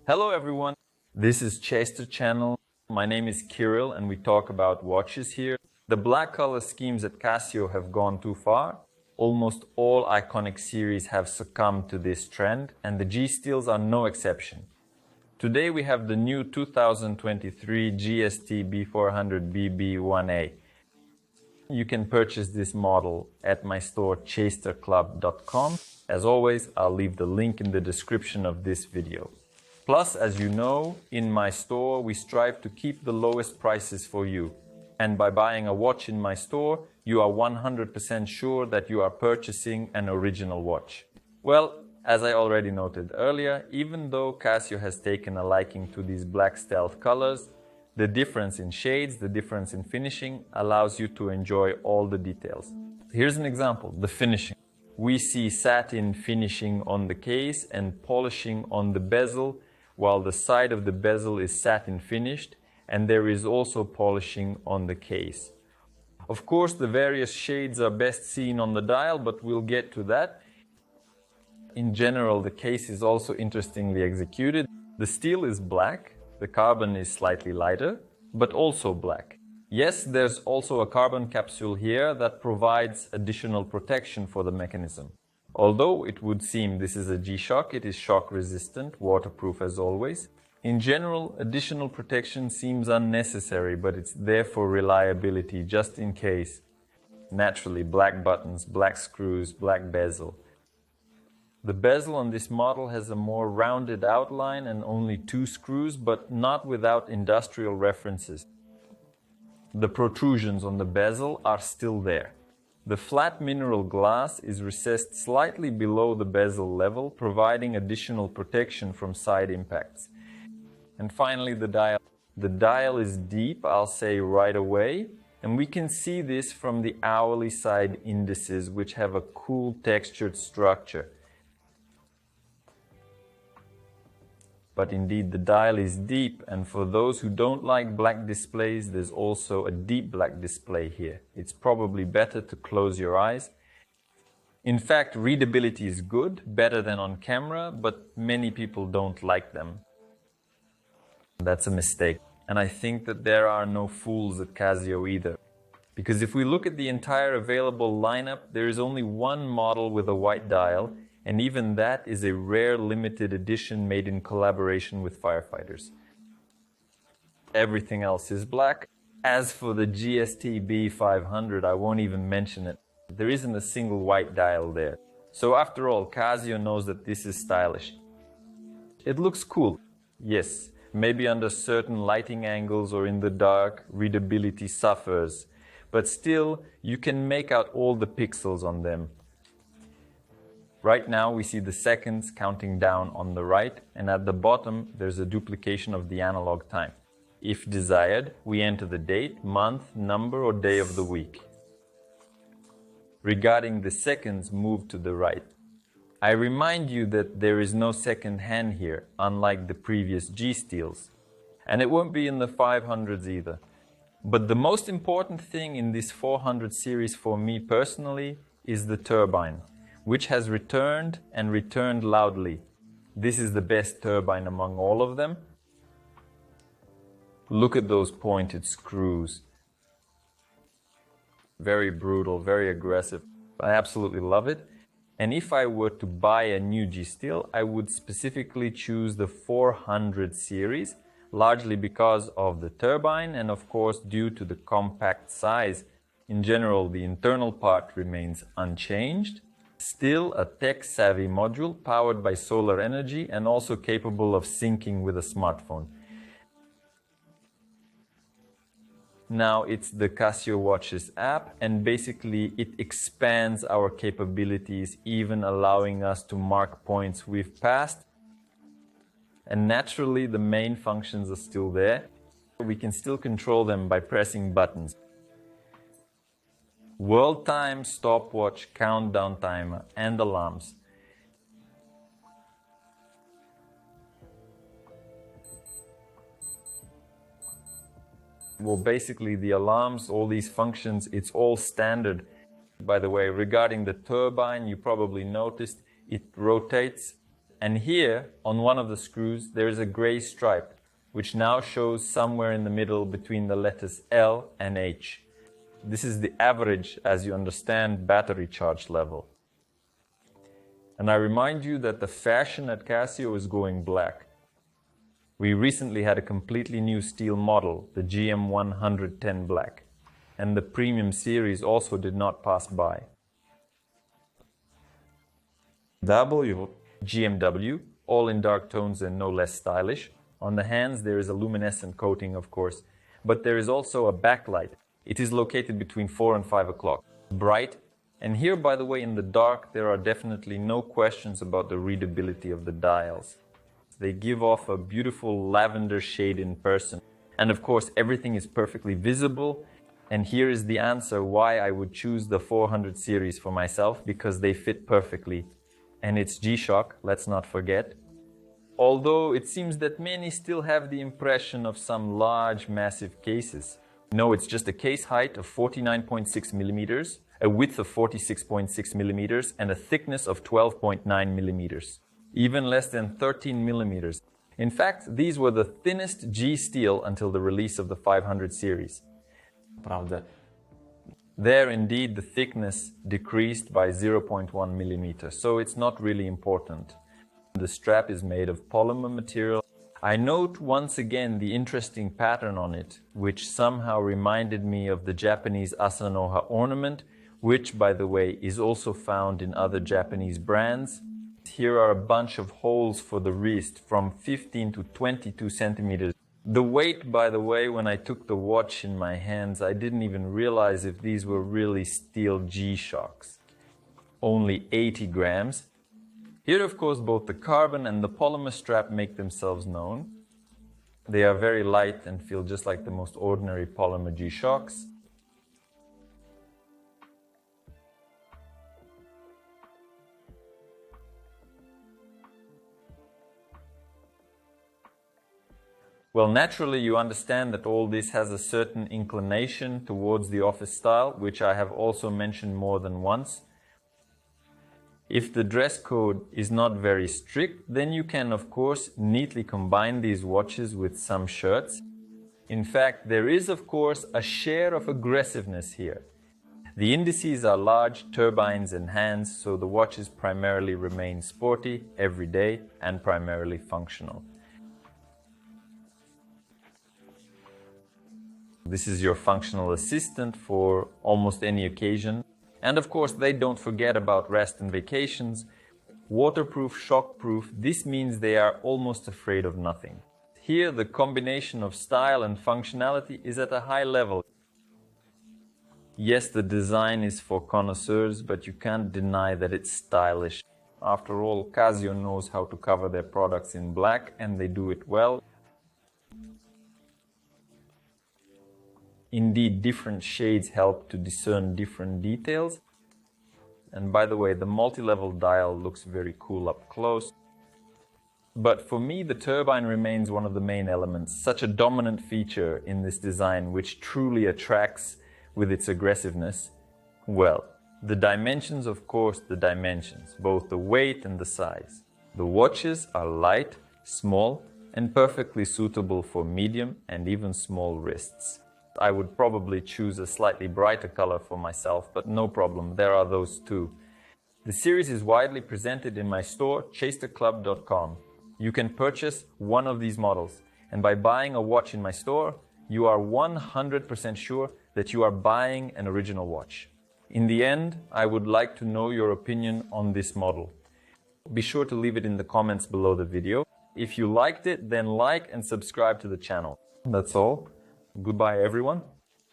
Hello everyone, this is Chester channel. My name is Kirill and we talk about watches here. The black color schemes at Casio have gone too far. Almost all iconic series have succumbed to this trend and the G Steels are no exception. Today we have the new 2023 GST-B400BB-1A. You can purchase this model at my store chesterclub.com. As always, I'll leave the link in the description of this video. Plus, as you know, in my store we strive to keep the lowest prices for you. And by buying a watch in my store, you are 100% sure that you are purchasing an original watch. Well, as I already noted earlier, even though Casio has taken a liking to these black stealth colors, the difference in shades, the difference in finishing allows you to enjoy all the details. Here's an example, the finishing. We see satin finishing on the case and polishing on the bezel, while the side of the bezel is satin finished, and there is also polishing on the case. Of course, the various shades are best seen on the dial, but we'll get to that. In general, the case is also interestingly executed. The steel is black, the carbon is slightly lighter, but also black. Yes, there's also a carbon capsule here that provides additional protection for the mechanism. Although it would seem this is a G-Shock, it is shock resistant, waterproof as always. In general, additional protection seems unnecessary, but it's there for reliability just in case. Naturally, black buttons, black screws, black bezel. The bezel on this model has a more rounded outline and only 2 screws, but not without industrial references. The protrusions on the bezel are still there. The flat mineral glass is recessed slightly below the bezel level, providing additional protection from side impacts. And finally, the dial. The dial is deep, I'll say right away, and we can see this from the hourly side indices, which have a cool textured structure. But indeed, the dial is deep, and for those who don't like black displays, there's also a deep black display here. It's probably better to close your eyes. In fact, readability is good, better than on camera, but many people don't like them. That's a mistake. And I think that there are no fools at Casio either. Because if we look at the entire available lineup, there is only one model with a white dial, and even that is a rare limited edition made in collaboration with firefighters. Everything else is black. As for the GST-B500, I won't even mention it. There isn't a single white dial there. So after all, Casio knows that this is stylish. It looks cool, yes. Maybe under certain lighting angles or in the dark, readability suffers. But still, you can make out all the pixels on them. Right now we see the seconds counting down on the right, and at the bottom there's a duplication of the analog time. If desired, we enter the date, month, number or day of the week. Regarding the seconds, move to the right. I remind you that there is no second hand here, unlike the previous G Steels. And it won't be in the 500s either. But the most important thing in this 400 series for me personally is the turbine, which has returned and returned loudly. This is the best turbine among all of them. Look at those pointed screws. Very brutal, very aggressive. I absolutely love it. And if I were to buy a new G Steel, I would specifically choose the 400 series, largely because of the turbine and of course due to the compact size. In general, the internal part remains unchanged. Still a tech-savvy module powered by solar energy and also capable of syncing with a smartphone. Now it's the Casio Watches app, and basically it expands our capabilities, even allowing us to mark points we've passed. And naturally the main functions are still there. We can still control them by pressing buttons. World time, stopwatch, countdown timer, and alarms. Well, basically the alarms, all these functions, it's all standard. By the way, regarding the turbine, you probably noticed it rotates And here, on one of the screws, there is a gray stripe, which now shows somewhere in the middle between the letters L and H. This is the average, as you understand, battery charge level. And I remind you that the fashion at Casio is going black. We recently had a completely new steel model, the GM110 Black, and the premium series also did not pass by. GMW, all in dark tones and no less stylish. On the hands there is a luminescent coating, of course, but there is also a backlight. It is located between 4 and 5 o'clock. Bright, and here, by the way, in the dark there are definitely no questions about the readability of the dials. They give off a beautiful lavender shade in person. And of course everything is perfectly visible. And here is the answer why I would choose the 400 series for myself, because they fit perfectly. And it's G-Shock, let's not forget. Although it seems that many still have the impression of some large, massive cases. No, it's just a case height of 49.6 millimeters, a width of 46.6 millimeters, and a thickness of 12.9 millimeters. Even less than 13 millimeters. In fact, these were the thinnest G steel until the release of the 500 series. Правда. There, indeed, the thickness decreased by 0.1 millimeter, so it's not really important. The strap is made of polymer material. I note once again the interesting pattern on it, which somehow reminded me of the Japanese Asanoha ornament, which, by the way, is also found in other Japanese brands. Here are a bunch of holes for the wrist from 15 to 22 centimeters. The weight, by the way, when I took the watch in my hands, I didn't even realize if these were really steel G-Shocks. Only 80 grams. Here, of course, both the carbon and the polymer strap make themselves known. They are very light and feel just like the most ordinary polymer G-Shocks. Well, naturally, you understand that all this has a certain inclination towards the office style, which I have also mentioned more than once. If the dress code is not very strict, then you can, of course, neatly combine these watches with some shirts. In fact, there is, of course, a share of aggressiveness here. The indices are large turbines and hands, so the watches primarily remain sporty, everyday, and primarily functional. This is your functional assistant for almost any occasion. And of course, they don't forget about rest and vacations. Waterproof, shockproof, this means they are almost afraid of nothing. Here, the combination of style and functionality is at a high level. Yes, the design is for connoisseurs, but you can't deny that it's stylish. After all, Casio knows how to cover their products in black, and they do it well. Indeed, different shades help to discern different details. And by the way, the multi-level dial looks very cool up close. But for me, the turbine remains one of the main elements, such a dominant feature in this design which truly attracts with its aggressiveness. Well, the dimensions, of course, the dimensions, both the weight and the size. The watches are light, small, and perfectly suitable for medium and even small wrists. I would probably choose a slightly brighter color for myself, but no problem, there are those too. The series is widely presented in my store, chasterclub.com. You can purchase one of these models, and by buying a watch in my store, you are 100% sure that you are buying an original watch. In the end, I would like to know your opinion on this model. Be sure to leave it in the comments below the video. If you liked it, then like and subscribe to the channel. That's all. Goodbye, everyone.